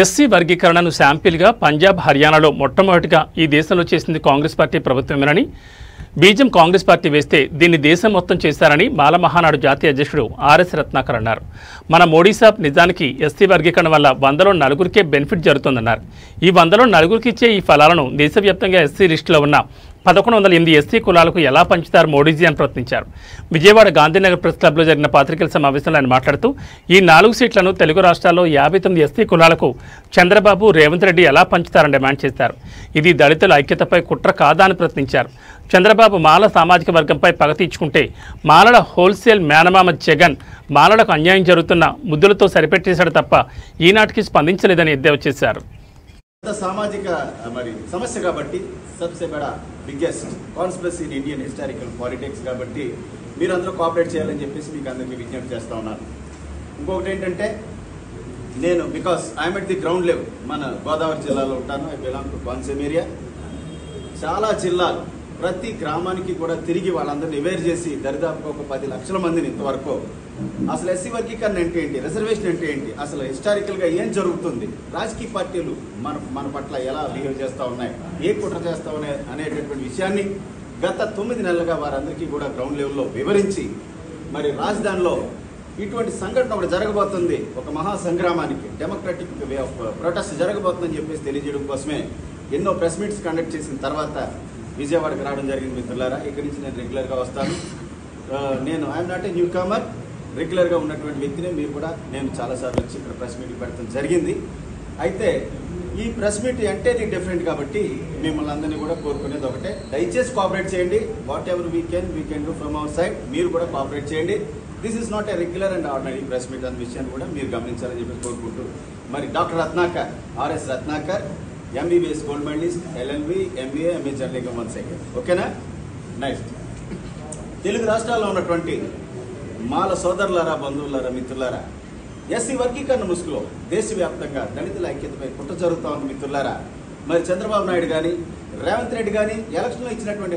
SC వర్గీకరణను శాంపిల్గా పంజాబ్, హర్యానాలో మొట్టమొదటిగా ఈ దేశంలో చేసింది కాంగ్రెస్ పార్టీ ప్రభుత్వమేనని, బీజం కాంగ్రెస్ పార్టీ వేస్తే దీన్ని దేశం మొత్తం చేశారని మాల మహానాడు జాతీయ అధ్యక్షుడు ఆర్ఎస్ రత్నాకర్ అన్నారు. మన మోడీ సాబ్ నిజానికి ఎస్సీ వర్గీకరణ వల్ల 100లో 4కే బెనిఫిట్ జరుగుతుందన్నారు. ఈ 100లో 4కి ఇచ్చే ఈ ఫలాలను దేశవ్యాప్తంగా ఎస్సీ లిస్టులో ఉన్న 1108 ఎస్సీ కులాలకు ఎలా పంచుతారు మోడీజీ అని ప్రశ్నించారు. విజయవాడ గాంధీనగర్ ప్రెస్ క్లబ్లో జరిగిన పాత్రికేయుల సమావేశంలో ఆయన మాట్లాడుతూ ఈ 4 సీట్లను తెలుగు రాష్ట్రాల్లో 59 ఎస్సీ కులాలకు చంద్రబాబు, రేవంత్ రెడ్డి ఎలా పంచుతారని డిమాండ్ చేశారు. ఇది దళితుల ఐక్యతపై కుట్ర కాదా అని ప్రశ్నించారు. చంద్రబాబు మాల సామాజిక వర్గంపై పగ తీర్చుకుంటే మాలల హోల్సేల్ మేనమామ జగన్ మాలలకు అన్యాయం జరుగుతున్న ముద్దులతో సరిపెట్టేశాడు తప్ప ఈనాటికి స్పందించలేదని ఎద్దేవా చేశారు. సామాజిక సమస్య కాబట్టి సబ్సే బడా biggest conspiracy in Indian historical politics కాబట్టి మీరందరూ కోఆపరేట్ చేయాలని చెప్పేసి మీకు అందరికీ విజ్ఞప్తి చేస్తూ ఉన్నాను. ఇంకొకటి ఏంటంటే, నేను because I'm at the ground level, మన గోదావరి జిల్లాలో ఉంటాను. I belong to Konaseema area. చాలా జిల్లాలు ప్రతి గ్రామానికి కూడా తిరిగి వాళ్ళందరినీ అవేర్ చేసి దరిదాపుగా ఒక 10 లక్షల మందిని ఇంతవరకు అసలు ఎస్సీ వర్గీకరణ అంటే ఏంటి, రిజర్వేషన్ అంటే ఏంటి, అసలు హిస్టారికల్గా ఏం జరుగుతుంది, రాజకీయ పార్టీలు మన పట్ల ఎలా బిహేవ్ చేస్తూ ఉన్నాయి, ఏ కుట్ర చేస్తూ ఉన్నాయి అనేటటువంటి విషయాన్ని గత 9 నెలలుగా వారందరికీ కూడా గ్రౌండ్ లెవెల్లో వివరించి మరి రాజధానిలో ఇటువంటి సంఘటన ఒకటి జరగబోతుంది, ఒక మహా సంగ్రామానికి డెమోక్రటిక్ వే ఆఫ్ ప్రొటెస్ట్ జరగబోతుందని చెప్పేసి తెలియజేయడం కోసమే ఎన్నో ప్రెస్ మీట్స్ కండక్ట్ చేసిన తర్వాత విజయవాడకు రావడం జరిగింది. మిత్రులారా, ఇక్కడి నుంచి నేను రెగ్యులర్గా వస్తాను. నేను I'm not a newcomer, రెగ్యులర్గా ఉన్నటువంటి వ్యక్తిని. మీరు కూడా నేను చాలాసార్లు వచ్చి ఇక్కడ ప్రెస్ మీట్ పెడతాం జరిగింది. అయితే ఈ ప్రెస్ మీట్ అంటే డిఫరెంట్ కాబట్టి మిమ్మల్ని అందరినీ కూడా కోరుకునేది ఒకటే, దయచేసి కోఆపరేట్ చేయండి. Whatever we can do from our side. మీరు కూడా కోఆపరేట్ చేయండి. This is not a regular and ordinary press meet అనే విషయాన్ని కూడా మీరు గమనించాలని చెప్పి కోరుకుంటూ, మరి doctor Ratnakar, R S Ratnakar, MBBS gold medalist, LLB, MBA, MA journalism 1 second. ఓకేనా? నెక్స్ట్, తెలుగు రాష్ట్రాల్లో ఉన్నటువంటి మాల సోదరులారా, బంధువులారా, మిత్రులారా, ఎస్సీ వర్గీకరణ ముసుగులో దేశవ్యాప్తంగా దళితుల ఐక్యతపై కుట్ర జరుగుతూ ఉంది. మిత్రులారా, మరి చంద్రబాబు నాయుడు కానీ రేవంత్ రెడ్డి కానీ ఎలక్షన్లో ఇచ్చినటువంటి